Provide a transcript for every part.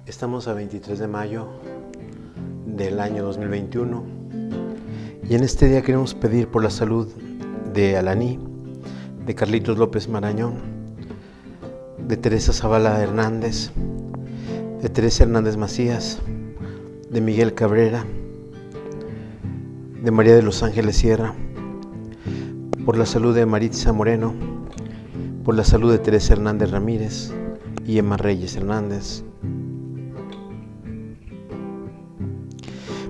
Estamos a 23 de mayo del año 2021 y en este día queremos pedir por la salud de Alaní, de Carlitos López Marañón, de Teresa Zavala Hernández, de Teresa Hernández Macías, de Miguel Cabrera, de María de los Ángeles Sierra, por la salud de Maritza Moreno, por la salud de Teresa Hernández Ramírez y Emma Reyes Hernández,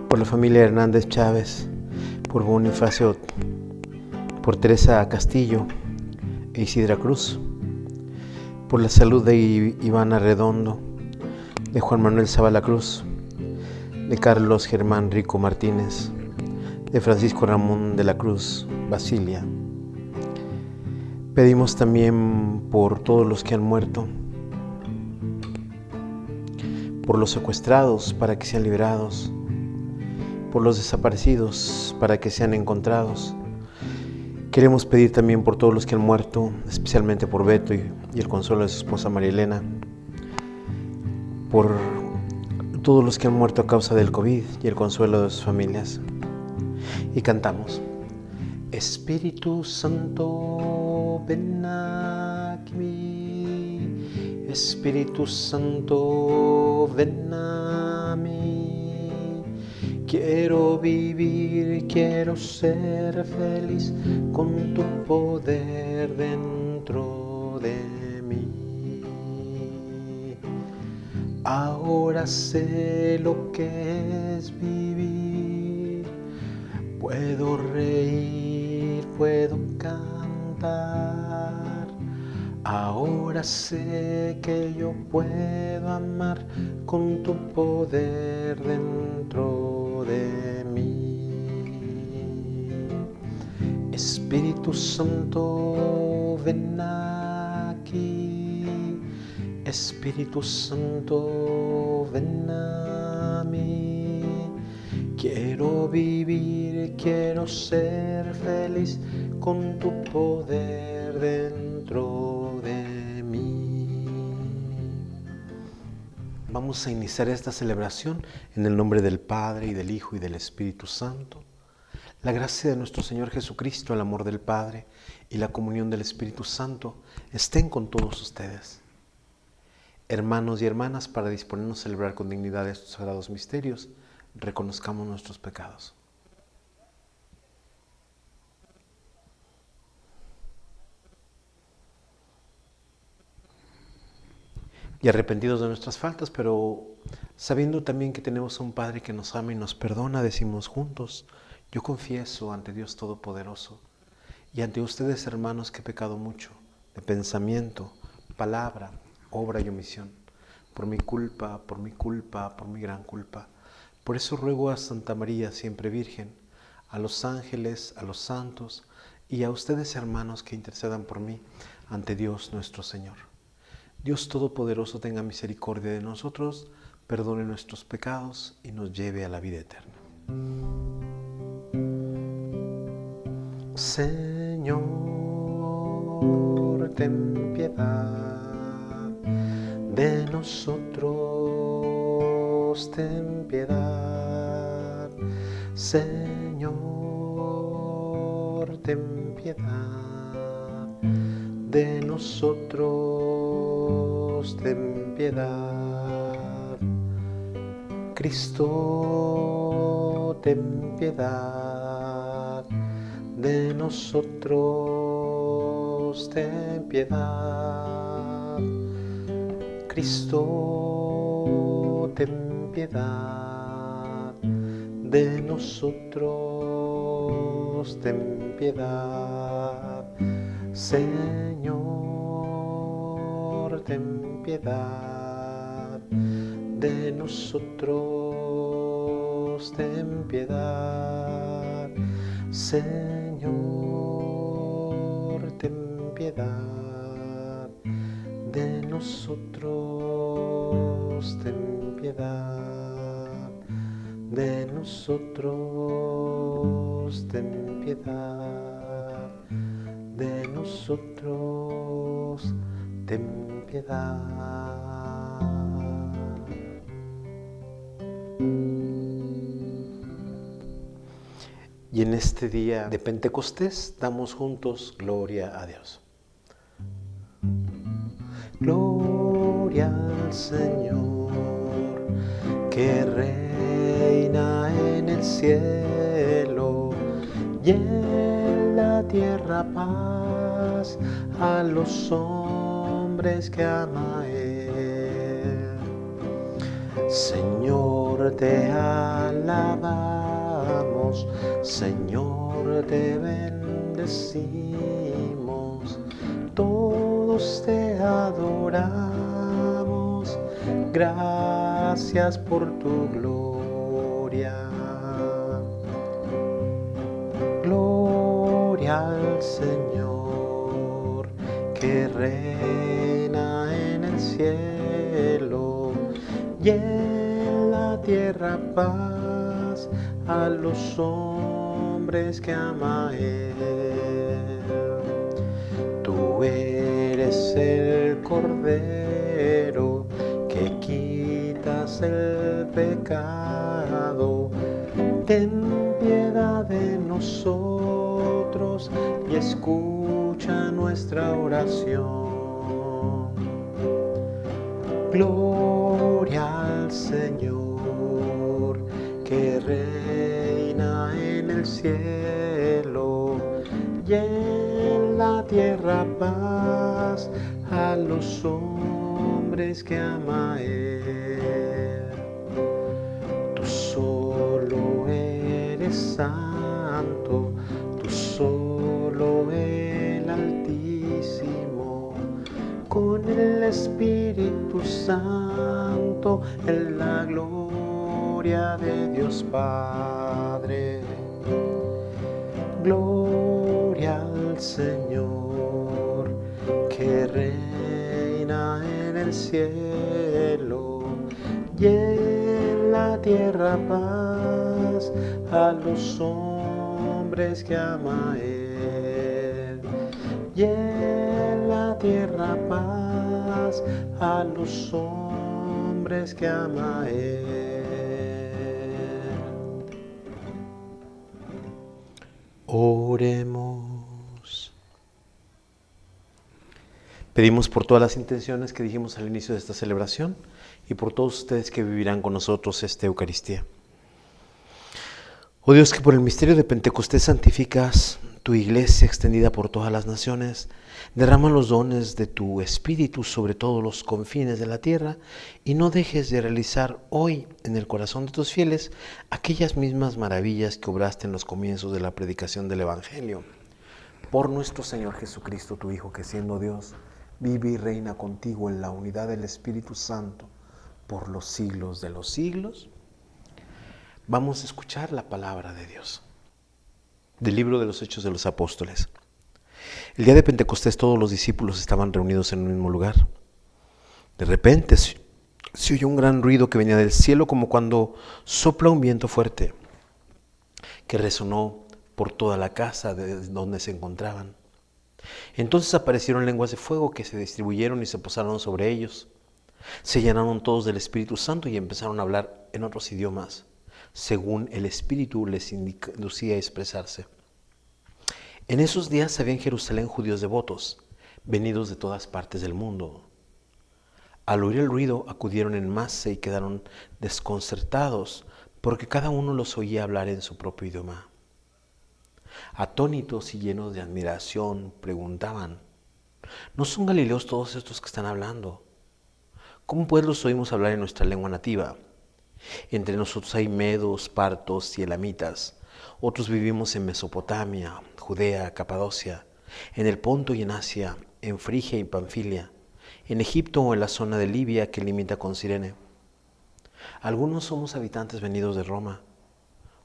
por la familia Hernández Chávez, por Bonifacio, por Teresa Castillo e Isidra Cruz, por la salud de Ivana Redondo, de Juan Manuel Zavala Cruz, de Carlos Germán Rico Martínez, de Francisco Ramón de la Cruz Basilia. Pedimos también por todos los que han muerto, por los secuestrados para que sean liberados, por los desaparecidos para que sean encontrados. Queremos pedir también por todos los que han muerto, especialmente por Beto y el consuelo de su esposa María Elena, por todos los que han muerto a causa del COVID y el consuelo de sus familias. Y cantamos: Espíritu Santo, ven aquí, Espíritu Santo, ven a mí. Quiero vivir, quiero ser feliz con tu poder dentro de mí. Ahora sé lo que es vivir, puedo reír, puedo cantar. Ahora sé que yo puedo amar con tu poder dentro de mí. Espíritu Santo, ven aquí. Espíritu Santo, ven a mí. Quiero vivir, quiero ser feliz con tu poder dentro de mí. Vamos a iniciar esta celebración en el nombre del Padre, y del Hijo, y del Espíritu Santo. La gracia de nuestro Señor Jesucristo, el amor del Padre y la comunión del Espíritu Santo estén con todos ustedes. Hermanos y hermanas, para disponernos a celebrar con dignidad estos sagrados misterios, reconozcamos nuestros pecados. Y arrepentidos de nuestras faltas, pero sabiendo también que tenemos a un Padre que nos ama y nos perdona, decimos juntos: yo confieso ante Dios Todopoderoso y ante ustedes, hermanos, que he pecado mucho, de pensamiento, palabra, obra y omisión, por mi culpa, por mi gran culpa. Por eso ruego a Santa María, siempre Virgen, a los ángeles, a los santos y a ustedes, hermanos, que intercedan por mí ante Dios nuestro Señor. Dios Todopoderoso tenga misericordia de nosotros, perdone nuestros pecados y nos lleve a la vida eterna. Señor, ten piedad de nosotros, ten piedad. Señor, ten piedad de nosotros, ten piedad. Cristo, ten piedad de nosotros, ten piedad. Cristo, ten piedad de nosotros, ten piedad. Señor, ten piedad de nosotros, ten piedad. Señor, ten piedad de nosotros, ten piedad de nosotros, ten piedad de nosotros, ten piedad. Y en este día de Pentecostés damos juntos gloria a Dios. Gloria al Señor, que reina en el cielo, y en la tierra paz a los hombres que ama a Él. Señor, te alabamos, Señor, te bendecimos, todos te adoramos, gracias por tu gloria. Gloria al Señor, que reina en el cielo, y en la tierra paz a los hombres que ama a Él. Tú eres el Cordero que quitas el pecado. Ten piedad de nosotros y escucha nuestra oración. Gloria al Señor, que reina en el cielo, y en la tierra paz a los hombres que ama a Él. Tú solo eres santo, tú solo el Altísimo, con el Espíritu Santo, en la gloria de Dios Padre. Gloria al Señor, que reina en el cielo, y en la tierra paz a los hombres que ama a Él. Y en la tierra paz a los hombres que ama a Él. Oremos. Pedimos por todas las intenciones que dijimos al inicio de esta celebración y por todos ustedes que vivirán con nosotros esta Eucaristía. Oh Dios, que por el misterio de Pentecostés santificas tu iglesia extendida por todas las naciones, derrama los dones de tu Espíritu sobre todos los confines de la tierra y no dejes de realizar hoy en el corazón de tus fieles aquellas mismas maravillas que obraste en los comienzos de la predicación del Evangelio. Por nuestro Señor Jesucristo, tu Hijo, que siendo Dios, vive y reina contigo en la unidad del Espíritu Santo por los siglos de los siglos. Vamos a escuchar la palabra de Dios. Del libro de los Hechos de los Apóstoles. El día de Pentecostés todos los discípulos estaban reunidos en un mismo lugar. De repente se oyó un gran ruido que venía del cielo, como cuando sopla un viento fuerte, que resonó por toda la casa de donde se encontraban. Entonces aparecieron lenguas de fuego que se distribuyeron y se posaron sobre ellos. Se llenaron todos del Espíritu Santo y empezaron a hablar en otros idiomas, según el Espíritu les inducía a expresarse. En esos días había en Jerusalén judíos devotos, venidos de todas partes del mundo. Al oír el ruido, acudieron en masa y quedaron desconcertados, porque cada uno los oía hablar en su propio idioma. Atónitos y llenos de admiración, preguntaban: ¿no son galileos todos estos que están hablando? ¿Cómo pues los oímos hablar en nuestra lengua nativa? Entre nosotros hay medos, partos y elamitas. Otros vivimos en Mesopotamia, Judea, Capadocia, en el Ponto y en Asia, en Frigia y Panfilia, en Egipto o en la zona de Libia que limita con Cirene. Algunos somos habitantes venidos de Roma,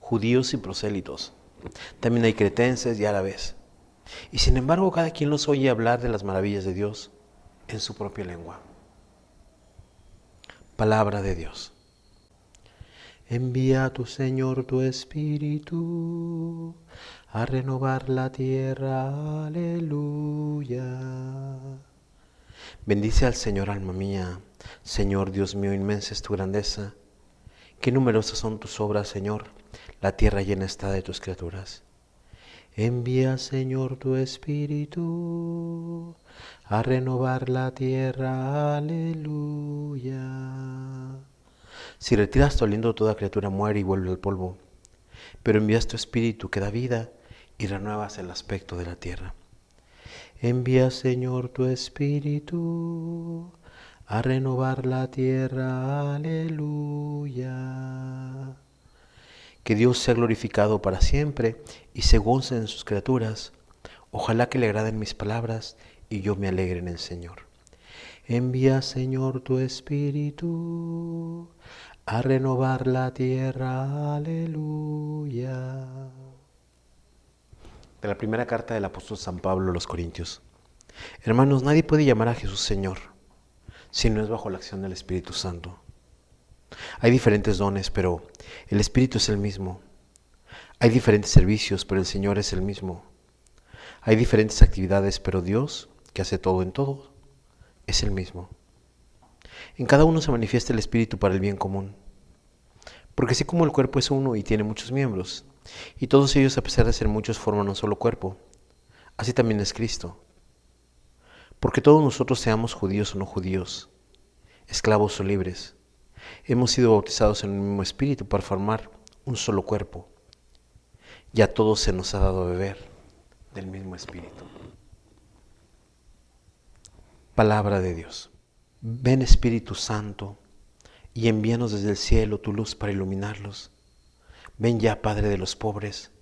judíos y prosélitos. También hay cretenses y árabes. Y sin embargo, cada quien los oye hablar de las maravillas de Dios en su propia lengua. Palabra de Dios. Envía a tu Señor tu Espíritu a renovar la tierra. Aleluya. Bendice al Señor, alma mía. Señor Dios mío, inmensa es tu grandeza. Qué numerosas son tus obras, Señor. la tierra llena está de tus criaturas. Envía, Señor, tu Espíritu a renovar la tierra. Aleluya. Si retiras tu aliento, toda criatura muere y vuelve al polvo, pero envías tu Espíritu que da vida y renuevas el aspecto de la tierra. Envía, Señor, tu Espíritu a renovar la tierra. Aleluya. Que Dios sea glorificado para siempre y se goce en sus criaturas. Ojalá que le agraden mis palabras y yo me alegre en el Señor. Envía, Señor, tu Espíritu a renovar la tierra. Aleluya. De la primera carta del apóstol San Pablo a los Corintios. Hermanos, nadie puede llamar a Jesús Señor si no es bajo la acción del Espíritu Santo. Hay diferentes dones, pero el Espíritu es el mismo. Hay diferentes servicios, pero el Señor es el mismo. Hay diferentes actividades, pero Dios, que hace todo en todo, es el mismo. En cada uno se manifiesta el Espíritu para el bien común. Porque así como el cuerpo es uno y tiene muchos miembros, y todos ellos, a pesar de ser muchos, forman un solo cuerpo, así también es Cristo. Porque todos nosotros, seamos judíos o no judíos, esclavos o libres, hemos sido bautizados en el mismo Espíritu para formar un solo cuerpo. Y a todos se nos ha dado a beber del mismo Espíritu. Palabra de Dios. Ven, Espíritu Santo, y envíanos desde el cielo tu luz para iluminarlos. Ven ya, Padre de los pobres,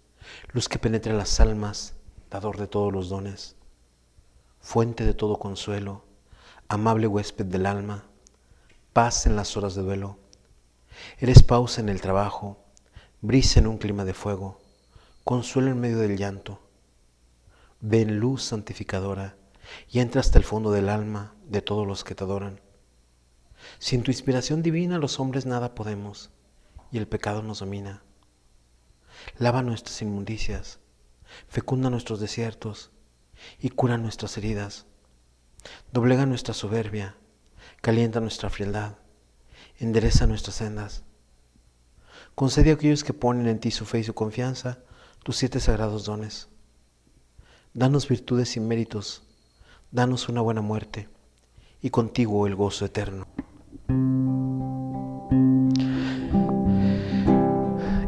luz que penetra las almas, dador de todos los dones, fuente de todo consuelo, amable huésped del alma, paz en las horas de duelo. Eres pausa en el trabajo, brisa en un clima de fuego, consuelo en medio del llanto. Ven, luz santificadora, y entra hasta el fondo del alma de todos los que te adoran. Sin tu inspiración divina los hombres nada podemos, y el pecado nos domina. Lava nuestras inmundicias, fecunda nuestros desiertos, y cura nuestras heridas. Doblega nuestra soberbia, calienta nuestra frialdad, endereza nuestras sendas. Concede a aquellos que ponen en ti su fe y su confianza tus 7 sagrados dones. Danos virtudes sin méritos, danos una buena muerte, y contigo el gozo eterno.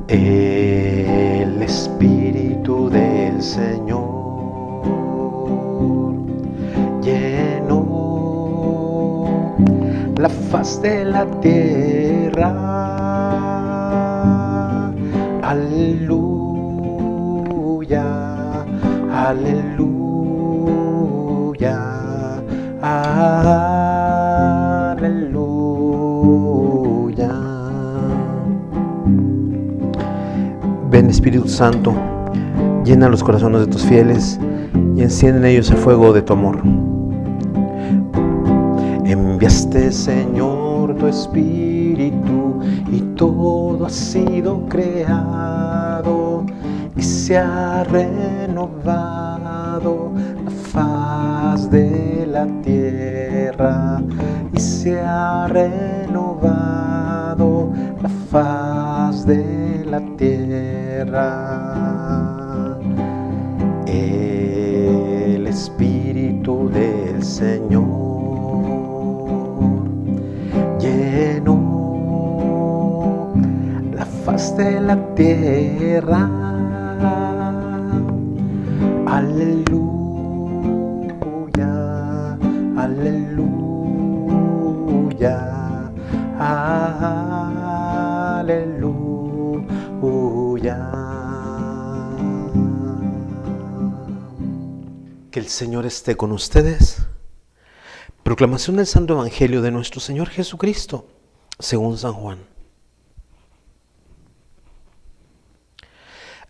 El Espíritu del Señor llenó la faz de la tierra. Aleluya, aleluya, aleluya. Ven, Espíritu Santo, llena los corazones de tus fieles y enciende en ellos el fuego de tu amor. Enviaste, Señor, tu Espíritu y todo ha sido creado y se ha renovado la faz de la tierra y se ha renovado la faz de la tierra. El Espíritu del Señor llenó la faz de la tierra. Aleluya, aleluya, aleluya. Que el Señor esté con ustedes. Proclamación del Santo Evangelio de nuestro Señor Jesucristo, según San Juan.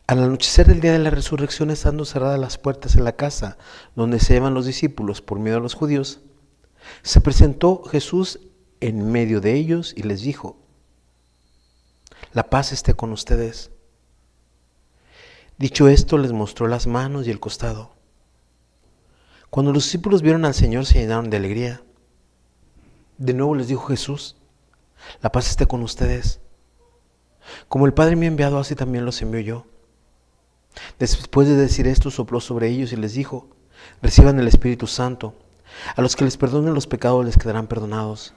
Al anochecer del día de la resurrección, estando cerradas las puertas en la casa donde se hallan los discípulos por miedo a los judíos, se presentó Jesús en medio de ellos y les dijo: la paz esté con ustedes. Dicho esto, les mostró las manos y el costado. Cuando los discípulos vieron al Señor, se llenaron de alegría. De nuevo les dijo Jesús: la paz esté con ustedes. Como el Padre me ha enviado, así también los envío yo. Después de decir esto, sopló sobre ellos y les dijo: reciban el Espíritu Santo. A los que les perdonen los pecados les quedarán perdonados,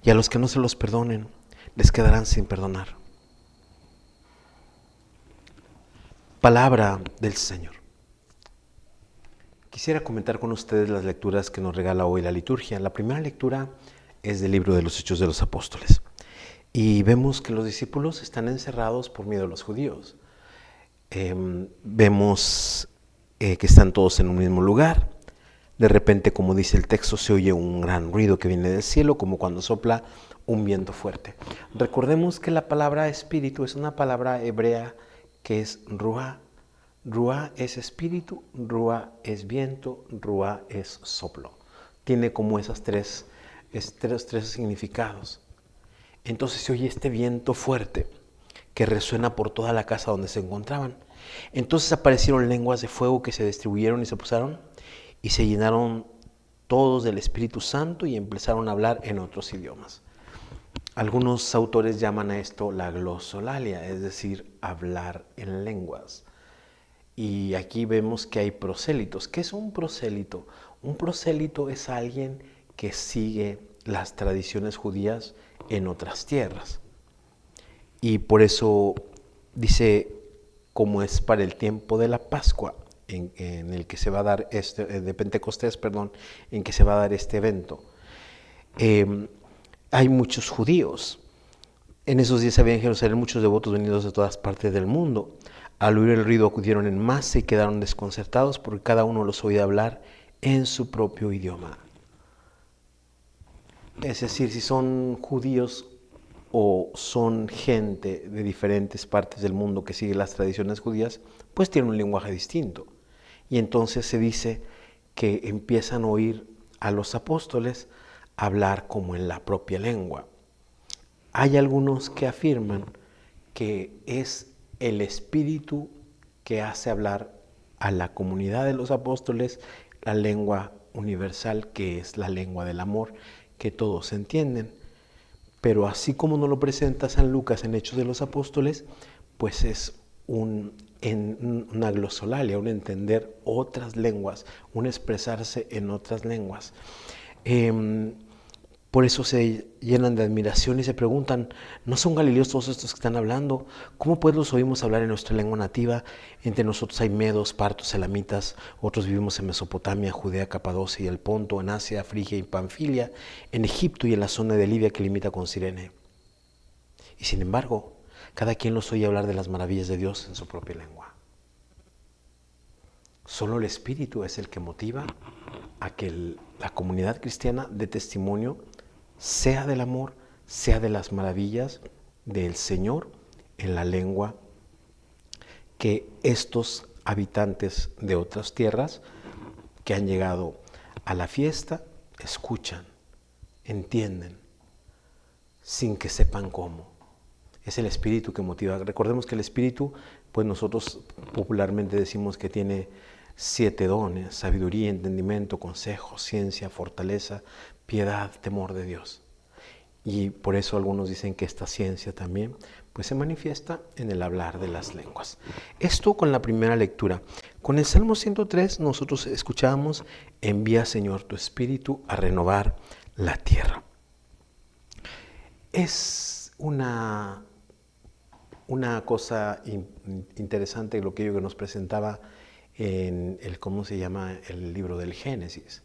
y a los que no se los perdonen les quedarán sin perdonar. Palabra del Señor. Quisiera comentar con ustedes las lecturas que nos regala hoy la liturgia. La primera lectura es del libro de los Hechos de los Apóstoles. Y vemos que los discípulos están encerrados por miedo a los judíos. Vemos que están todos en un mismo lugar. De repente, como dice el texto, se oye un gran ruido que viene del cielo, como cuando sopla un viento fuerte. Recordemos que la palabra espíritu es una palabra hebrea que es ruá. Ruá es espíritu, ruá es viento, ruá es soplo. Tiene como esos tres significados. Entonces se oye este viento fuerte que resuena por toda la casa donde se encontraban. Entonces aparecieron lenguas de fuego que se distribuyeron y se posaron y se llenaron todos del Espíritu Santo y empezaron a hablar en otros idiomas. Algunos autores llaman a esto la glosolalia, es decir, hablar en lenguas. Y aquí vemos que hay prosélitos. ¿Qué es un prosélito? Un prosélito es alguien que sigue las tradiciones judías en otras tierras. Y por eso dice, como es para el tiempo de la Pascua, en el que se va a dar de Pentecostés, en que se va a dar este evento. Hay muchos judíos. En esos días había en Jerusalén muchos devotos venidos de todas partes del mundo. Al oír el ruido acudieron en masa y quedaron desconcertados porque cada uno los oía hablar en su propio idioma. Es decir, si son judíos o son gente de diferentes partes del mundo que sigue las tradiciones judías, pues tienen un lenguaje distinto. Y entonces se dice que empiezan a oír a los apóstoles hablar como en la propia lengua. Hay algunos que afirman que es el Espíritu que hace hablar a la comunidad de los apóstoles la lengua universal, que es la lengua del amor, que todos entienden. Pero así como nos lo presenta San Lucas en Hechos de los Apóstoles, pues es una glosolalia, un entender otras lenguas, un expresarse en otras lenguas. Por eso se llenan de admiración y se preguntan, ¿no son galileos todos estos que están hablando? ¿Cómo pues los oímos hablar en nuestra lengua nativa? Entre nosotros hay medos, partos, elamitas, otros vivimos en Mesopotamia, Judea, Capadocia y el Ponto, en Asia, Frigia y Panfilia, en Egipto y en la zona de Libia que limita con Cirene. Y sin embargo, cada quien los oye hablar de las maravillas de Dios en su propia lengua. Solo el Espíritu es el que motiva a que la comunidad cristiana dé testimonio, sea del amor, sea de las maravillas del Señor en la lengua que estos habitantes de otras tierras que han llegado a la fiesta escuchan, entienden, sin que sepan cómo. Es el Espíritu que motiva. Recordemos que el Espíritu, pues nosotros popularmente decimos que tiene 7 dones: sabiduría, entendimiento, consejo, ciencia, fortaleza, piedad, temor de Dios. Y por eso algunos dicen que esta ciencia también pues se manifiesta en el hablar de las lenguas. Esto con la primera lectura. Con el Salmo 103 nosotros escuchábamos: envía, Señor, tu Espíritu a renovar la tierra. Es una cosa interesante lo que yo nos presentaba en el libro del Génesis,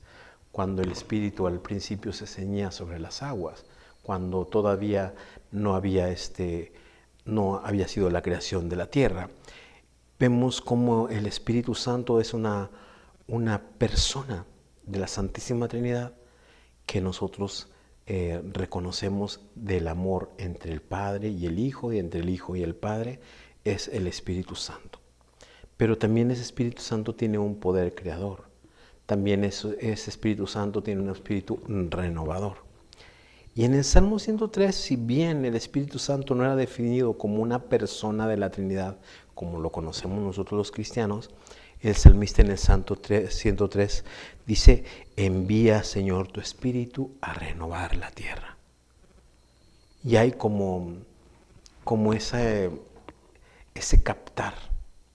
cuando el Espíritu al principio se ceñía sobre las aguas, cuando todavía no había sido la creación de la tierra. Vemos cómo el Espíritu Santo es una persona de la Santísima Trinidad que nosotros reconocemos del amor entre el Padre y el Hijo, y entre el Hijo y el Padre es el Espíritu Santo. Pero también ese Espíritu Santo tiene un poder creador. También ese Espíritu Santo tiene un espíritu renovador. Y en el Salmo 103, si bien el Espíritu Santo no era definido como una persona de la Trinidad, como lo conocemos nosotros los cristianos, el salmista en el Salmo 103 dice: envía, Señor, tu Espíritu a renovar la tierra. Y hay como como ese captar,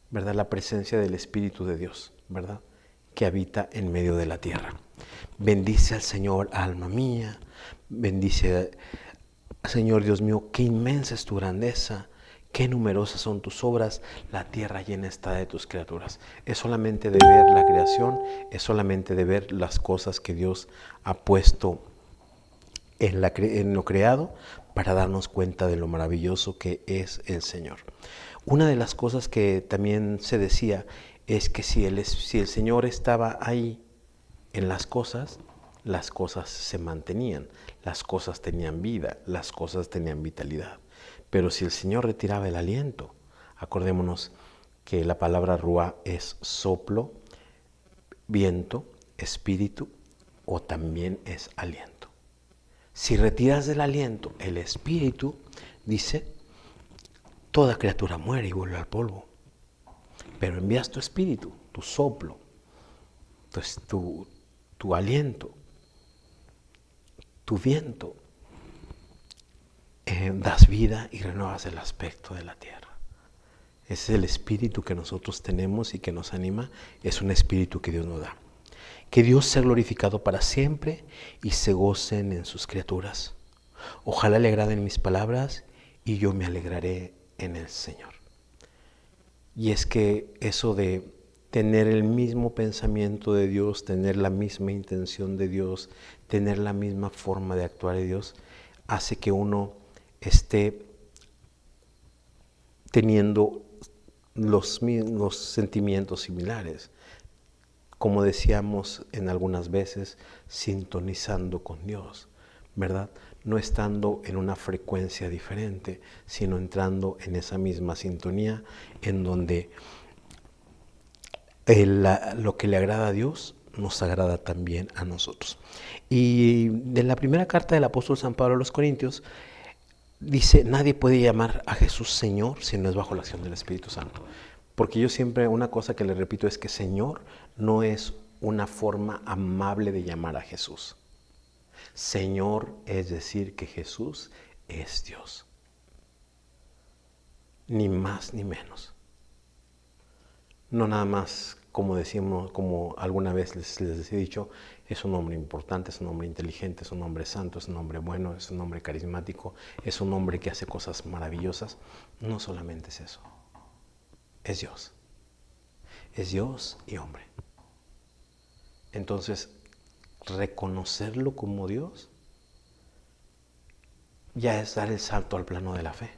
¿verdad? La presencia del Espíritu de Dios, ¿verdad? Que habita en medio de la tierra. Bendice al Señor, alma mía. Bendice, Señor Dios mío, qué inmensa es tu grandeza, qué numerosas son tus obras, la tierra llena está de tus criaturas. Es solamente de ver la creación, es solamente de ver las cosas que Dios ha puesto en lo creado para darnos cuenta de lo maravilloso que es el Señor. Una de las cosas que también se decía es que si el Señor estaba ahí en las cosas se mantenían, las cosas tenían vida, las cosas tenían vitalidad. Pero si el Señor retiraba el aliento, acordémonos que la palabra ruá es soplo, viento, espíritu o también es aliento. Si retiras del aliento el espíritu, dice, toda criatura muere y vuelve al polvo. Pero envías tu espíritu, tu soplo, tu aliento, tu viento, das vida y renuevas el aspecto de la tierra. Ese es el espíritu que nosotros tenemos y que nos anima, es un espíritu que Dios nos da. Que Dios sea glorificado para siempre y se gocen en sus criaturas. Ojalá le agraden mis palabras y yo me alegraré en el Señor. Y es que eso de tener el mismo pensamiento de Dios, tener la misma intención de Dios, tener la misma forma de actuar de Dios, hace que uno esté teniendo los mismos sentimientos similares. Como decíamos en algunas veces, sintonizando con Dios, ¿verdad? No estando en una frecuencia diferente, sino entrando en esa misma sintonía en donde lo que le agrada a Dios nos agrada también a nosotros. Y en la primera carta del apóstol San Pablo a los Corintios dice, nadie puede llamar a Jesús Señor si no es bajo la acción del Espíritu Santo. Porque yo siempre, una cosa que le repito es que Señor no es una forma amable de llamar a Jesús. Señor es decir que Jesús es Dios. Ni más ni menos. No nada más, como decimos, como alguna vez les he dicho, es un hombre importante, es un hombre inteligente, es un hombre santo, es un hombre bueno, es un hombre carismático, es un hombre que hace cosas maravillosas. No solamente es eso. Es Dios. Es Dios y hombre. Entonces, reconocerlo como Dios ya es dar el salto al plano de la fe.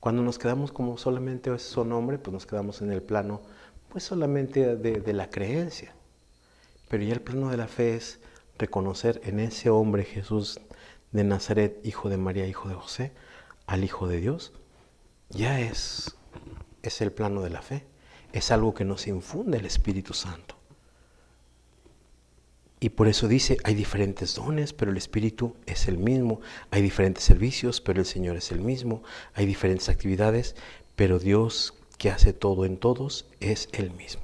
Cuando nos quedamos como solamente son hombre, pues nos quedamos en el plano pues solamente de la creencia. Pero ya el plano de la fe es reconocer en ese hombre Jesús de Nazaret, hijo de María, hijo de José, al Hijo de Dios. Ya es el plano de la fe. Es algo que nos infunde el Espíritu Santo. Y por eso dice, hay diferentes dones, pero el Espíritu es el mismo. Hay diferentes servicios, pero el Señor es el mismo. Hay diferentes actividades, pero Dios que hace todo en todos es el mismo.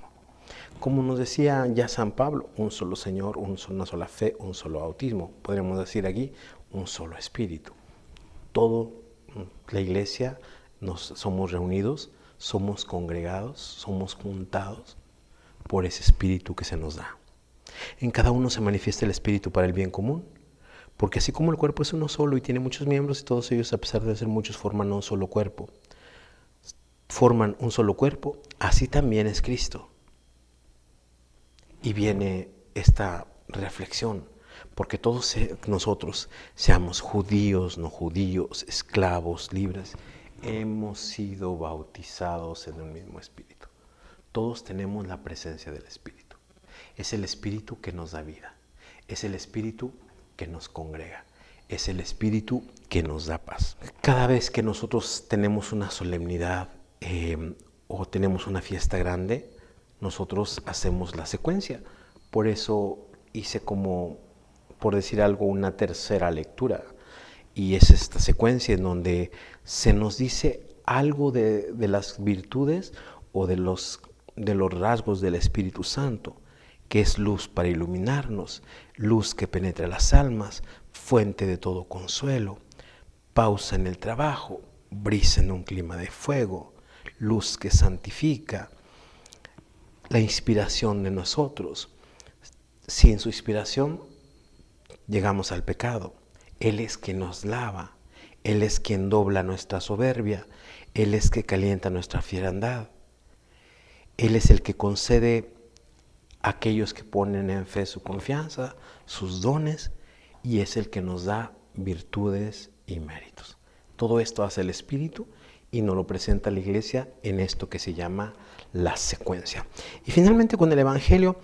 Como nos decía ya San Pablo, un solo Señor, una sola fe, un solo bautismo. Podríamos decir aquí, un solo Espíritu. Todo la iglesia somos reunidos, somos congregados, somos juntados por ese Espíritu que se nos da. En cada uno se manifiesta el Espíritu para el bien común, porque así como el cuerpo es uno solo y tiene muchos miembros y todos ellos, a pesar de ser muchos, forman un solo cuerpo, así también es Cristo. Y viene esta reflexión, porque todos nosotros, seamos judíos, no judíos, esclavos, libres, hemos sido bautizados en un mismo Espíritu. Todos tenemos la presencia del Espíritu. Es el Espíritu que nos da vida. Es el Espíritu que nos congrega. Es el Espíritu que nos da paz. Cada vez que nosotros tenemos una solemnidad o tenemos una fiesta grande, nosotros hacemos la secuencia. Por eso hice como, por decir algo, una tercera lectura. Y es esta secuencia en donde se nos dice algo de las virtudes o de los rasgos del Espíritu Santo, que es luz para iluminarnos, luz que penetra las almas, fuente de todo consuelo, pausa en el trabajo, brisa en un clima de fuego, luz que santifica, la inspiración de nosotros. Sin su inspiración llegamos al pecado. Él es quien nos lava, Él es quien dobla nuestra soberbia, Él es que calienta nuestra fierandad. Él es el que concede a aquellos que ponen en fe su confianza, sus dones, y es el que nos da virtudes y méritos. Todo esto hace el Espíritu y nos lo presenta la Iglesia en esto que se llama la secuencia. Y finalmente con el Evangelio,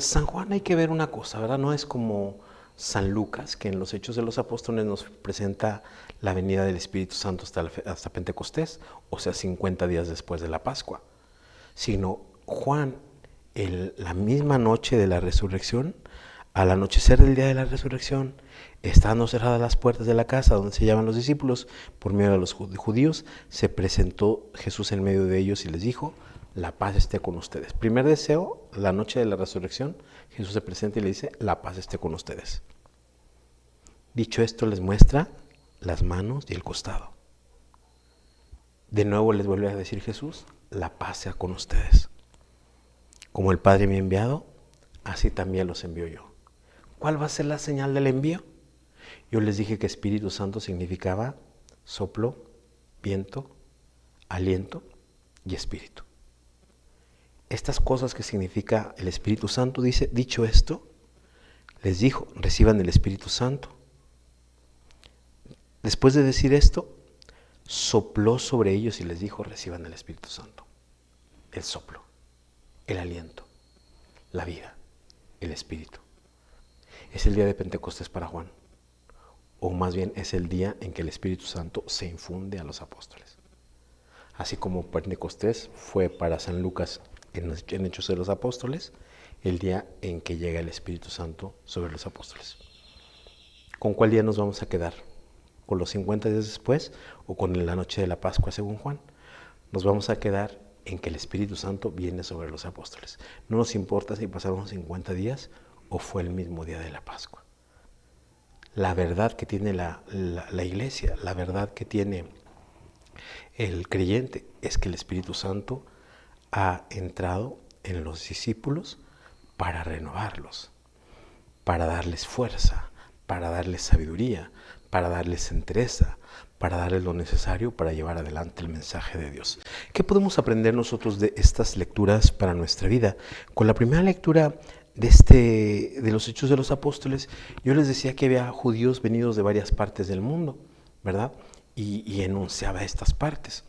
San Juan hay que ver una cosa, ¿verdad? No es como San Lucas, que en los Hechos de los Apóstoles nos presenta la venida del Espíritu Santo hasta Pentecostés, o sea, 50 días después de la Pascua, sino Juan, la misma noche de la resurrección, al anochecer del día de la resurrección, estando cerradas las puertas de la casa donde se hallaban los discípulos, por medio de los judíos, se presentó Jesús en medio de ellos y les dijo: la paz esté con ustedes. Primer deseo, la noche de la resurrección, Jesús se presenta y le dice: la paz esté con ustedes. Dicho esto, les muestra las manos y el costado. De nuevo les vuelve a decir Jesús: la paz sea con ustedes. Como el Padre me ha enviado, así también los envío yo. ¿Cuál va a ser la señal del envío? Yo les dije que Espíritu Santo significaba soplo, viento, aliento y espíritu. Estas cosas que significa el Espíritu Santo, dice, dicho esto, les dijo: reciban el Espíritu Santo. Después de decir esto, sopló sobre ellos y les dijo: reciban el Espíritu Santo. El soplo, el aliento, la vida, el Espíritu. Es el día de Pentecostés para Juan, o más bien es el día en que el Espíritu Santo se infunde a los apóstoles. Así como Pentecostés fue para San Lucas en Hechos de los Apóstoles, el día en que llega el Espíritu Santo sobre los apóstoles. ¿Con cuál día nos vamos a quedar? ¿Con los 50 días después o con la noche de la Pascua según Juan? Nos vamos a quedar en que el Espíritu Santo viene sobre los apóstoles. No nos importa si pasaron 50 días o fue el mismo día de la Pascua. La verdad que tiene la Iglesia, la verdad que tiene el creyente, es que el Espíritu Santo ha entrado en los discípulos para renovarlos, para darles fuerza, para darles sabiduría, para darles entereza, para darles lo necesario para llevar adelante el mensaje de Dios. ¿Qué podemos aprender nosotros de estas lecturas para nuestra vida? Con la primera lectura de los Hechos de los Apóstoles, yo les decía que había judíos venidos de varias partes del mundo, ¿verdad? Y enunciaba estas partes.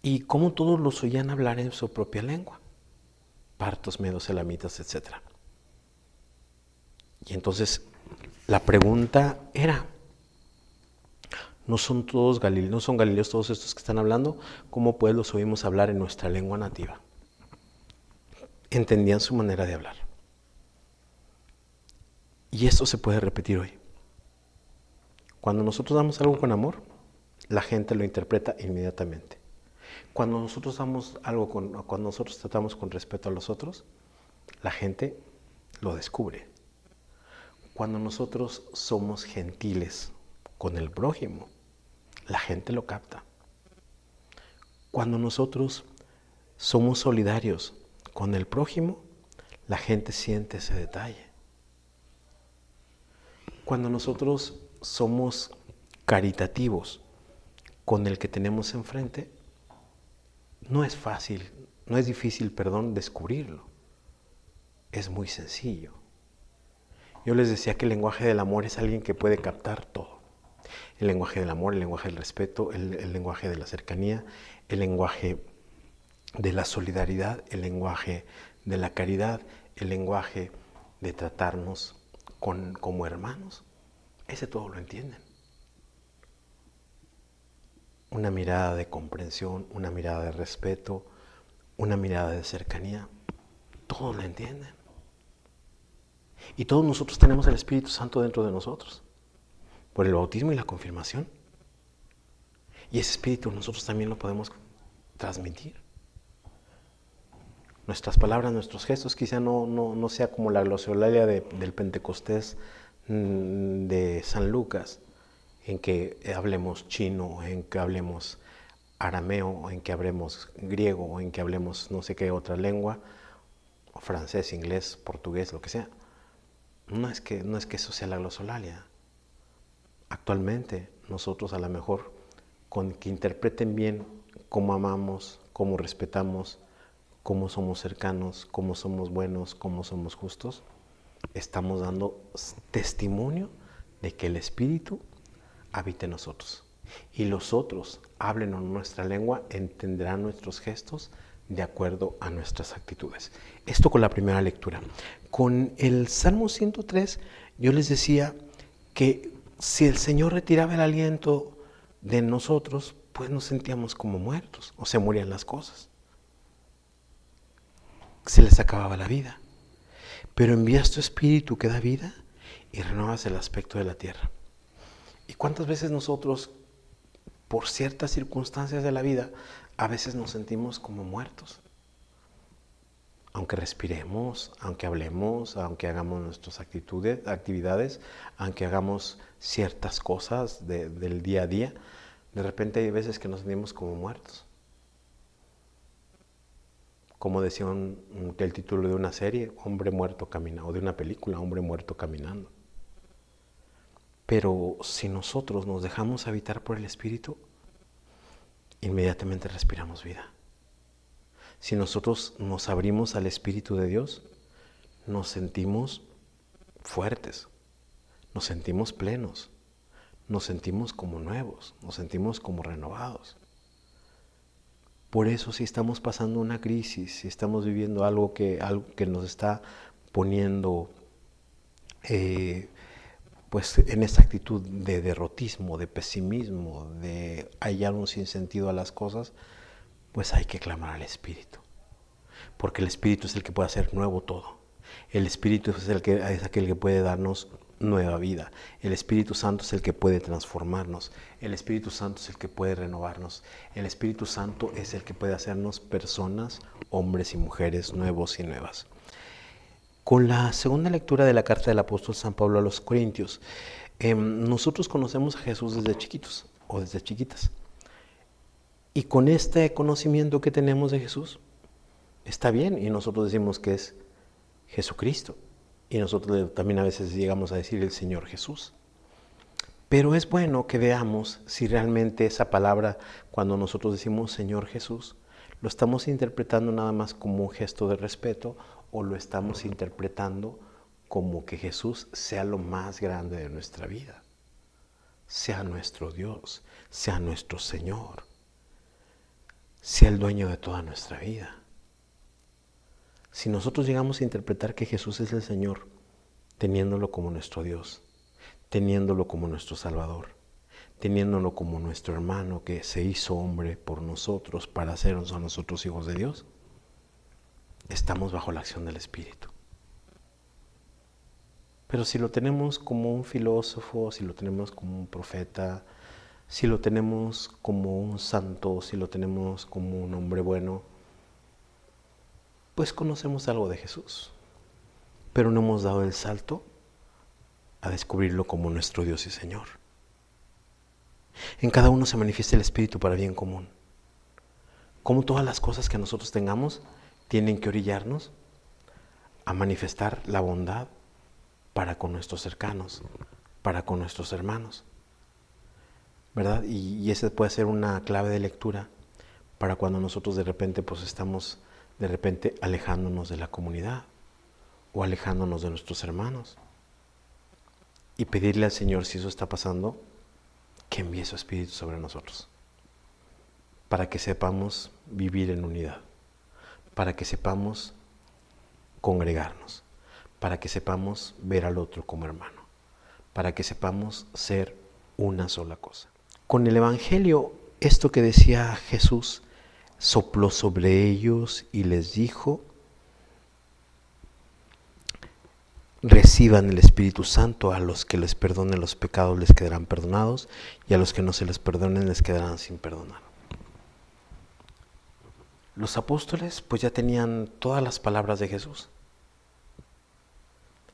Y cómo todos los oían hablar en su propia lengua: partos, medos, elamitas, etc. Y entonces la pregunta era: ¿no son galileos todos estos que están hablando? ¿Cómo pues los oímos hablar en nuestra lengua nativa? Entendían su manera de hablar. Y esto se puede repetir hoy. Cuando nosotros damos algo con amor, la gente lo interpreta inmediatamente. Cuando nosotros cuando nosotros tratamos con respeto a los otros, la gente lo descubre. Cuando nosotros somos gentiles con el prójimo, la gente lo capta. Cuando nosotros somos solidarios con el prójimo, la gente siente ese detalle. Cuando nosotros somos caritativos con el que tenemos enfrente, no es difícil, descubrirlo. Es muy sencillo. Yo les decía que el lenguaje del amor es alguien que puede captar todo. El lenguaje del amor, el lenguaje del respeto, el lenguaje de la cercanía, el lenguaje de la solidaridad, el lenguaje de la caridad, el lenguaje de tratarnos como hermanos. Ese todo lo entienden. Una mirada de comprensión, una mirada de respeto, una mirada de cercanía, todos lo entienden. Y todos nosotros tenemos el Espíritu Santo dentro de nosotros, por el bautismo y la confirmación. Y ese Espíritu nosotros también lo podemos transmitir. Nuestras palabras, nuestros gestos, quizá no sea como la glosolalia del Pentecostés de San Lucas, en que hablemos chino, en que hablemos arameo, en que hablemos griego, en que hablemos no sé qué otra lengua, o francés, inglés, portugués, lo que sea. No es que eso sea la glosolalia. Actualmente nosotros a lo mejor con que interpreten bien cómo amamos, cómo respetamos, cómo somos cercanos, cómo somos buenos, cómo somos justos, estamos dando testimonio de que el Espíritu habita en nosotros. Y los otros, hablen en nuestra lengua, entenderán nuestros gestos de acuerdo a nuestras actitudes. Esto con la primera lectura. Con el Salmo 103, yo les decía que si el Señor retiraba el aliento de nosotros, pues nos sentíamos como muertos, o se morían las cosas. Se les acababa la vida. Pero envías tu Espíritu que da vida y renuevas el aspecto de la tierra. ¿Y cuántas veces nosotros, por ciertas circunstancias de la vida, a veces nos sentimos como muertos? Aunque respiremos, aunque hablemos, aunque hagamos nuestras actividades, aunque hagamos ciertas cosas del día a día, de repente hay veces que nos sentimos como muertos. Como decía el título de una serie, Hombre muerto caminando, o de una película, Hombre muerto caminando. Pero si nosotros nos dejamos habitar por el Espíritu, inmediatamente respiramos vida. Si nosotros nos abrimos al Espíritu de Dios, nos sentimos fuertes, nos sentimos plenos, nos sentimos como nuevos, nos sentimos como renovados. Por eso si estamos pasando una crisis, si estamos viviendo algo que nos está poniendo pues en esta actitud de derrotismo, de pesimismo, de hallar un sinsentido a las cosas, pues hay que clamar al Espíritu. Porque el Espíritu es el que puede hacer nuevo todo. El Espíritu es aquel que puede darnos nueva vida. El Espíritu Santo es el que puede transformarnos. El Espíritu Santo es el que puede renovarnos. El Espíritu Santo es el que puede hacernos personas, hombres y mujeres nuevos y nuevas. Con la segunda lectura de la carta del apóstol San Pablo a los Corintios, nosotros conocemos a Jesús desde chiquitos o desde chiquitas. Y con este conocimiento que tenemos de Jesús, está bien, y nosotros decimos que es Jesucristo. Y nosotros también a veces llegamos a decir el Señor Jesús. Pero es bueno que veamos si realmente esa palabra, cuando nosotros decimos Señor Jesús, lo estamos interpretando nada más como un gesto de respeto o lo estamos interpretando como que Jesús sea lo más grande de nuestra vida, sea nuestro Dios, sea nuestro Señor, sea el dueño de toda nuestra vida. Si nosotros llegamos a interpretar que Jesús es el Señor, teniéndolo como nuestro Dios, teniéndolo como nuestro Salvador, teniéndolo como nuestro hermano que se hizo hombre por nosotros para hacernos a nosotros hijos de Dios, estamos bajo la acción del Espíritu. Pero si lo tenemos como un filósofo, si lo tenemos como un profeta, si lo tenemos como un santo, si lo tenemos como un hombre bueno, pues conocemos algo de Jesús, pero no hemos dado el salto a descubrirlo como nuestro Dios y Señor. En cada uno se manifiesta el Espíritu para bien común. Como todas las cosas que nosotros tengamos tienen que orillarnos a manifestar la bondad para con nuestros cercanos, para con nuestros hermanos, ¿verdad? Y esa puede ser una clave de lectura para cuando nosotros de repente pues estamos alejándonos de la comunidad o alejándonos de nuestros hermanos y pedirle al Señor, si eso está pasando, que envíe su Espíritu sobre nosotros para que sepamos vivir en unidad, para que sepamos congregarnos, para que sepamos ver al otro como hermano, para que sepamos ser una sola cosa. Con el Evangelio, esto que decía Jesús, sopló sobre ellos y les dijo, reciban el Espíritu Santo, a los que les perdonen los pecados les quedarán perdonados y a los que no se les perdonen les quedarán sin perdonar. Los apóstoles pues ya tenían todas las palabras de Jesús.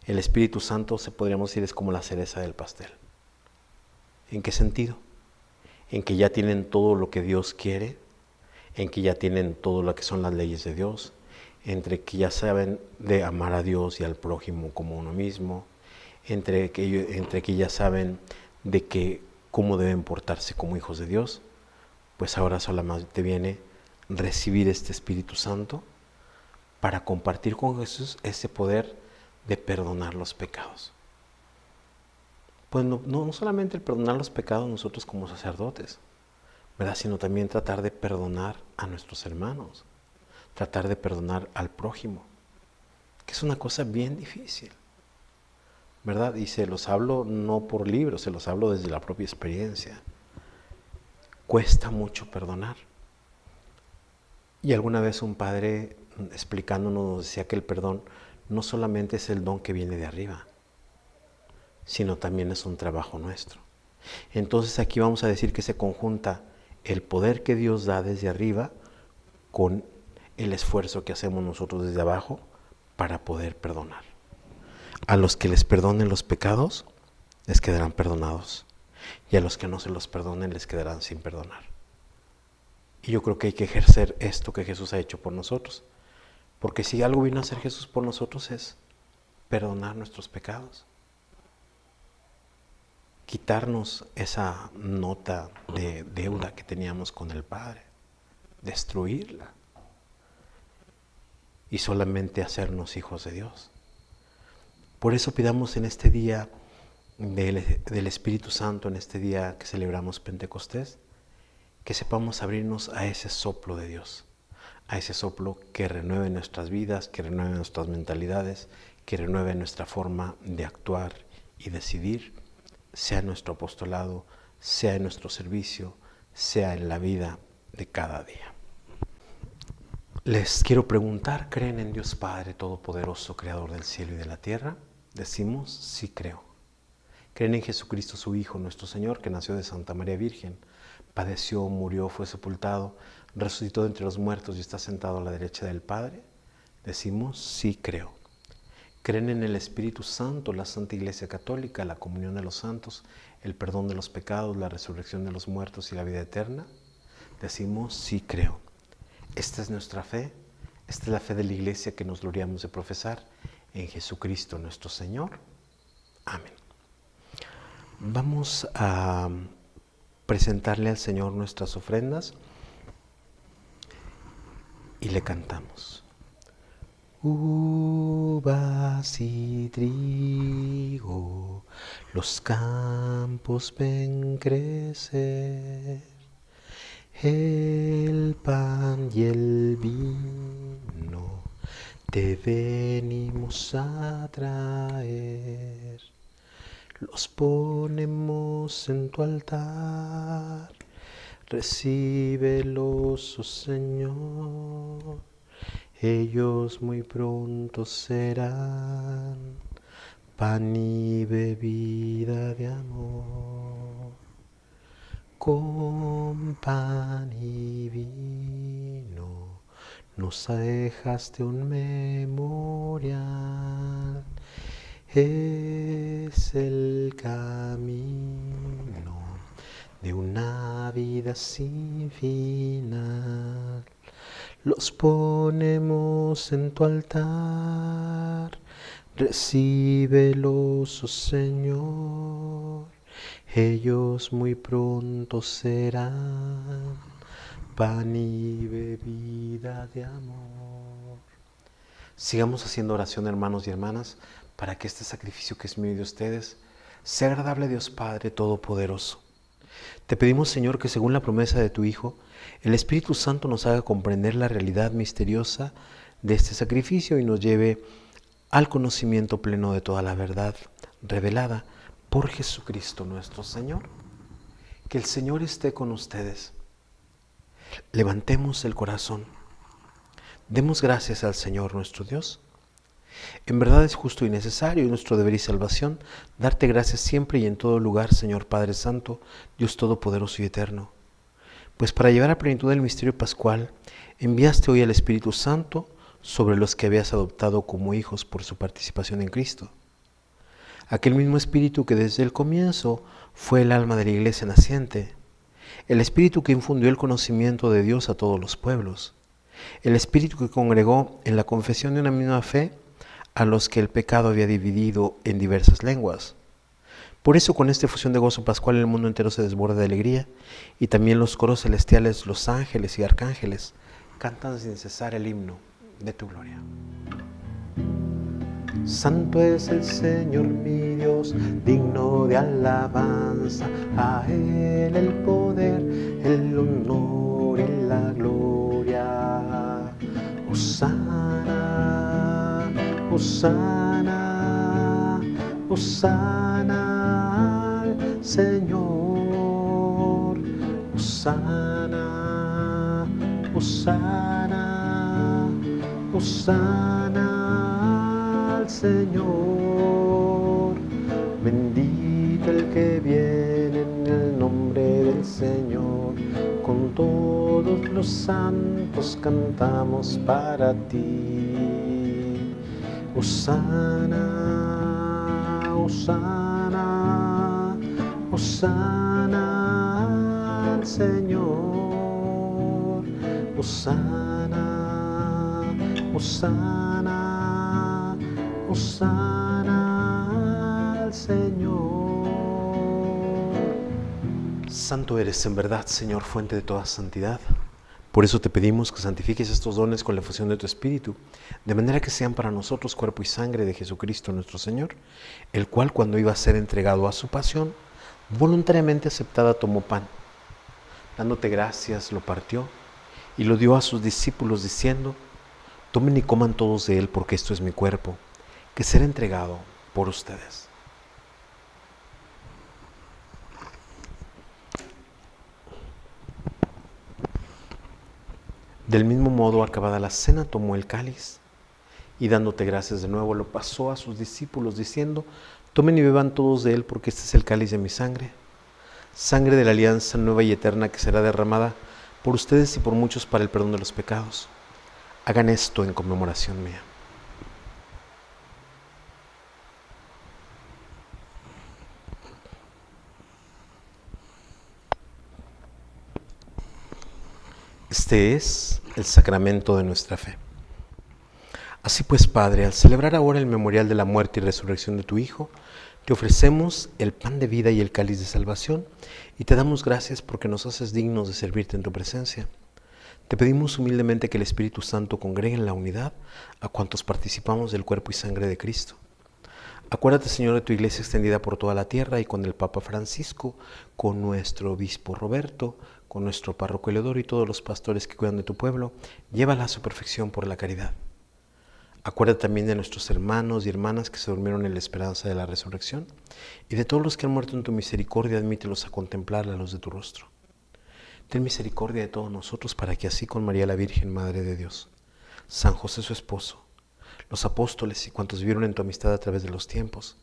El Espíritu Santo, podríamos decir, es como la cereza del pastel. ¿En qué sentido? En que ya tienen todo lo que Dios quiere, en que ya tienen todo lo que son las leyes de Dios, entre que ya saben de amar a Dios y al prójimo como uno mismo, entre que ya saben de que cómo deben portarse como hijos de Dios. Pues ahora solamente viene recibir este Espíritu Santo para compartir con Jesús ese poder de perdonar los pecados. Pues no solamente el perdonar los pecados nosotros como sacerdotes, ¿verdad? Sino también tratar de perdonar a nuestros hermanos, tratar de perdonar al prójimo, que es una cosa bien difícil, ¿verdad? Y se los hablo no por libros, se los hablo desde la propia experiencia. Cuesta mucho perdonar. Y alguna vez un padre explicándonos nos decía que el perdón no solamente es el don que viene de arriba, sino también es un trabajo nuestro. Entonces aquí vamos a decir que se conjunta el poder que Dios da desde arriba con el esfuerzo que hacemos nosotros desde abajo para poder perdonar. A los que les perdonen los pecados, les quedarán perdonados. Y a los que no se los perdonen, les quedarán sin perdonar. Y yo creo que hay que ejercer esto que Jesús ha hecho por nosotros. Porque si algo vino a hacer Jesús por nosotros es perdonar nuestros pecados. Quitarnos esa nota de deuda que teníamos con el Padre. Destruirla. Y solamente hacernos hijos de Dios. Por eso pidamos en este día del Espíritu Santo, en este día que celebramos Pentecostés, que sepamos abrirnos a ese soplo de Dios, a ese soplo que renueve nuestras vidas, que renueve nuestras mentalidades, que renueve nuestra forma de actuar y decidir, sea en nuestro apostolado, sea en nuestro servicio, sea en la vida de cada día. Les quiero preguntar, ¿creen en Dios Padre Todopoderoso, Creador del cielo y de la tierra? Decimos, sí creo. ¿Creen en Jesucristo su Hijo, nuestro Señor, que nació de Santa María Virgen, padeció, murió, fue sepultado, resucitó de entre los muertos y está sentado a la derecha del Padre? Decimos, sí creo. ¿Creen en el Espíritu Santo, la Santa Iglesia Católica, la comunión de los santos, el perdón de los pecados, la resurrección de los muertos y la vida eterna? Decimos, sí creo. Esta es nuestra fe, esta es la fe de la Iglesia que nos gloriamos de profesar en Jesucristo nuestro Señor. Amén. Vamos a presentarle al Señor nuestras ofrendas y le cantamos. Uvas y trigo, los campos ven crecer, el pan y el vino te venimos a traer. Los ponemos en tu altar, recíbelos, oh Señor. Ellos muy pronto serán pan y bebida de amor. Con pan y vino nos dejaste un memorial. Es el camino de una vida sin final. Los ponemos en tu altar, recíbelos, oh Señor. Ellos muy pronto serán pan y bebida de amor. Sigamos haciendo oración, hermanos y hermanas, para que este sacrificio que es mío y de ustedes sea agradable a Dios Padre Todopoderoso. Te pedimos, Señor, que según la promesa de tu Hijo, el Espíritu Santo nos haga comprender la realidad misteriosa de este sacrificio y nos lleve al conocimiento pleno de toda la verdad revelada por Jesucristo nuestro Señor. Que el Señor esté con ustedes. Levantemos el corazón. Demos gracias al Señor nuestro Dios. En verdad es justo y necesario, y nuestro deber y salvación, darte gracias siempre y en todo lugar, Señor Padre Santo, Dios Todopoderoso y Eterno. Pues para llevar a plenitud el misterio pascual, enviaste hoy al Espíritu Santo sobre los que habías adoptado como hijos por su participación en Cristo. aquel mismo Espíritu que desde el comienzo fue el alma de la iglesia naciente, el Espíritu que infundió el conocimiento de Dios a todos los pueblos, el Espíritu que congregó en la confesión de una misma fe a los que el pecado había dividido en diversas lenguas. Por eso con esta efusión de gozo pascual el mundo entero se desborda de alegría, y también los coros celestiales, los ángeles y arcángeles cantan sin cesar el himno de tu gloria. Santo es el Señor mi Dios, digno de alabanza, a Él el poder, el honor y la gloria. Hosana, Hosana, Hosana al Señor. Hosana, Hosana, Hosana al Señor. Bendito el que viene en el nombre del Señor. Con todos los santos cantamos para ti. Hosana, Hosana, Hosana al Señor. Hosana, Hosana, Hosana al Señor. Santo eres en verdad, Señor, fuente de toda santidad. Por eso te pedimos que santifiques estos dones con la efusión de tu Espíritu, de manera que sean para nosotros cuerpo y sangre de Jesucristo nuestro Señor, el cual, cuando iba a ser entregado a su pasión, voluntariamente aceptada tomó pan. Dándote gracias, lo partió y lo dio a sus discípulos diciendo: tomen y coman todos de él, porque esto es mi cuerpo, que será entregado por ustedes. Del mismo modo, acabada la cena, tomó el cáliz y dándote gracias de nuevo, lo pasó a sus discípulos diciendo: tomen y beban todos de él, porque este es el cáliz de mi sangre, sangre de la alianza nueva y eterna que será derramada por ustedes y por muchos para el perdón de los pecados. Hagan esto en conmemoración mía. Este es el sacramento de nuestra fe. Así pues, Padre, al celebrar ahora el memorial de la muerte y resurrección de tu Hijo, te ofrecemos el pan de vida y el cáliz de salvación, y te damos gracias porque nos haces dignos de servirte en tu presencia. Te pedimos humildemente que el Espíritu Santo congregue en la unidad a cuantos participamos del cuerpo y sangre de Cristo. Acuérdate, Señor, de tu iglesia extendida por toda la tierra, y con el Papa Francisco, con nuestro obispo Roberto, con nuestro párroco Eleodoro y todos los pastores que cuidan de tu pueblo, llévala a su perfección por la caridad. Acuérdate también de nuestros hermanos y hermanas que se durmieron en la esperanza de la resurrección, y de todos los que han muerto en tu misericordia, admítelos a contemplar la luz de tu rostro. Ten misericordia de todos nosotros, para que así con María la Virgen, Madre de Dios, San José su esposo, los apóstoles y cuantos vivieron en tu amistad a través de los tiempos,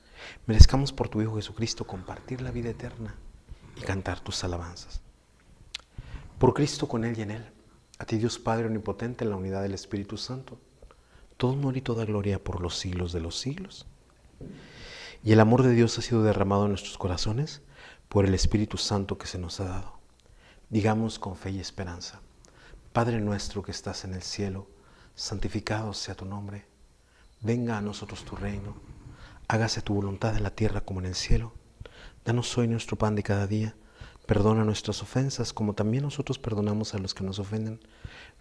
merezcamos por tu Hijo Jesucristo compartir la vida eterna y cantar tus alabanzas. Por Cristo, con Él y en Él, a ti Dios Padre omnipotente, en la unidad del Espíritu Santo, todo honor y toda gloria por los siglos de los siglos. Y el amor de Dios ha sido derramado en nuestros corazones por el Espíritu Santo que se nos ha dado. Digamos con fe y esperanza: Padre nuestro que estás en el cielo, santificado sea tu nombre. Venga a nosotros tu reino. Hágase tu voluntad en la tierra como en el cielo. Danos hoy nuestro pan de cada día. Perdona nuestras ofensas, como también nosotros perdonamos a los que nos ofenden.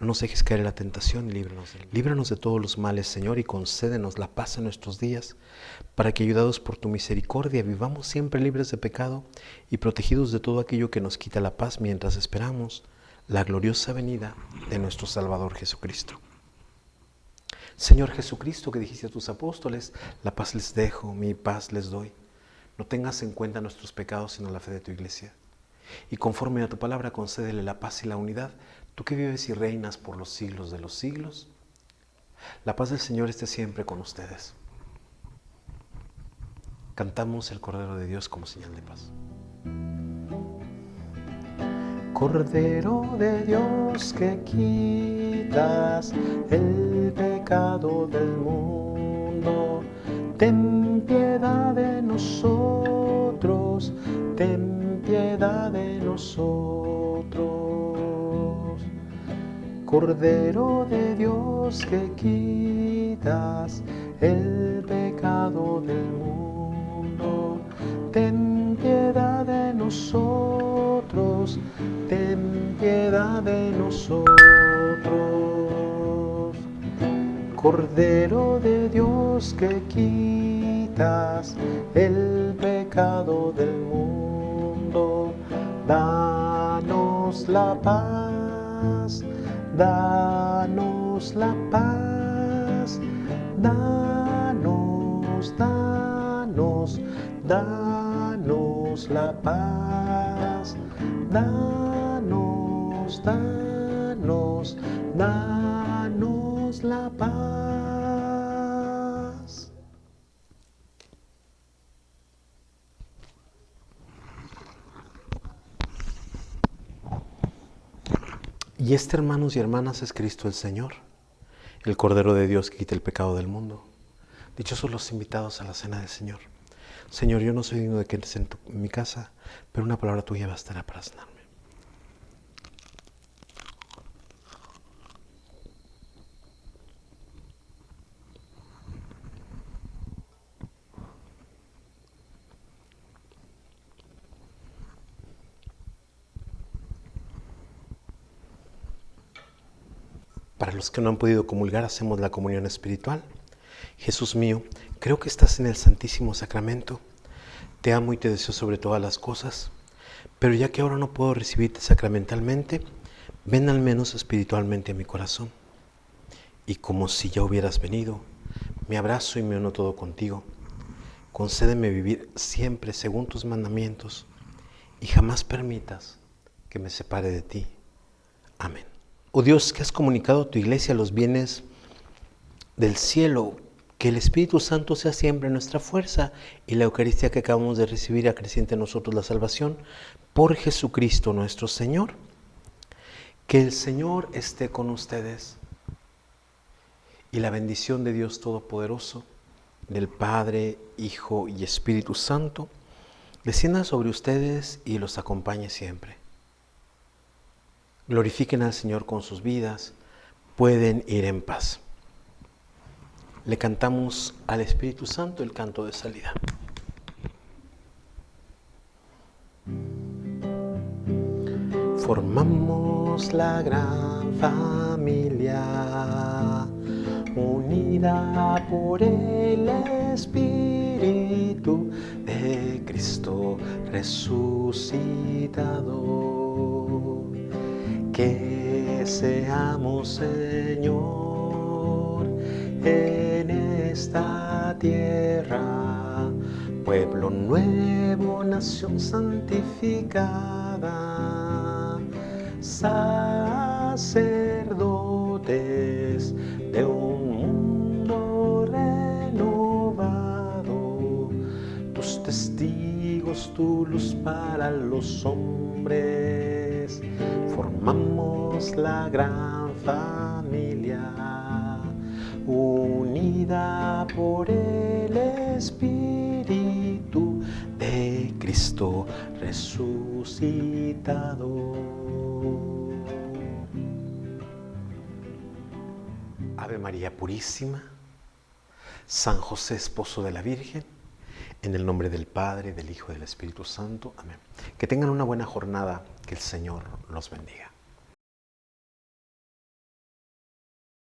No nos dejes caer en la tentación y líbranos de todos los males, Señor, y concédenos la paz en nuestros días, para que, ayudados por tu misericordia, vivamos siempre libres de pecado y protegidos de todo aquello que nos quita la paz, mientras esperamos la gloriosa venida de nuestro Salvador Jesucristo. Señor Jesucristo, que dijiste a tus apóstoles: la paz les dejo, mi paz les doy. No tengas en cuenta nuestros pecados, sino la fe de tu iglesia. Y conforme a tu palabra, concédele la paz y la unidad, tú que vives y reinas por los siglos de los siglos. La paz del Señor esté siempre con ustedes. Cantamos el Cordero de Dios como señal de paz. Cordero de Dios, que quitas el pecado del mundo, ten piedad de nosotros. nosotros, ten piedad de nosotros. Cordero de Dios que quitas el pecado del mundo, ten piedad de nosotros, ten piedad de nosotros. Cordero de Dios que quitas el pecado del mundo, danos la paz, danos la paz, danos, danos, danos la paz, danos, danos, danos la paz. Y este, hermanos y hermanas, es Cristo el Señor, el Cordero de Dios que quita el pecado del mundo. Dichosos los invitados a la cena del Señor. Señor, yo no soy digno de que entres en mi casa, pero una palabra tuya bastará para sanarme. Para los que no han podido comulgar, hacemos la comunión espiritual. Jesús mío, creo que estás en el Santísimo Sacramento. Te amo y te deseo sobre todas las cosas, pero ya que ahora no puedo recibirte sacramentalmente, ven al menos espiritualmente a mi corazón. Y como si ya hubieras venido, me abrazo y me uno todo contigo. Concédeme vivir siempre según tus mandamientos y jamás permitas que me separe de ti. Amén. Oh Dios, que has comunicado a tu iglesia los bienes del cielo, que el Espíritu Santo sea siempre nuestra fuerza y la Eucaristía que acabamos de recibir acreciente en nosotros la salvación por Jesucristo nuestro Señor. Que el Señor esté con ustedes y la bendición de Dios Todopoderoso, del Padre, Hijo y Espíritu Santo, descienda sobre ustedes y los acompañe siempre. Glorifiquen al Señor con sus vidas, pueden ir en paz. Le cantamos al Espíritu Santo el canto de salida. Formamos la gran familia, unida por el Espíritu de Cristo resucitado. Que seamos, Señor, en esta tierra, pueblo nuevo, nación santificada, sacerdotes de un mundo renovado, tus testigos, tu luz para los hombres. Formamos la gran familia, unida por el Espíritu de Cristo resucitado. Ave María Purísima, San José, esposo de la Virgen, en el nombre del Padre, del Hijo y del Espíritu Santo. Amén. Que tengan una buena jornada, que el Señor los bendiga.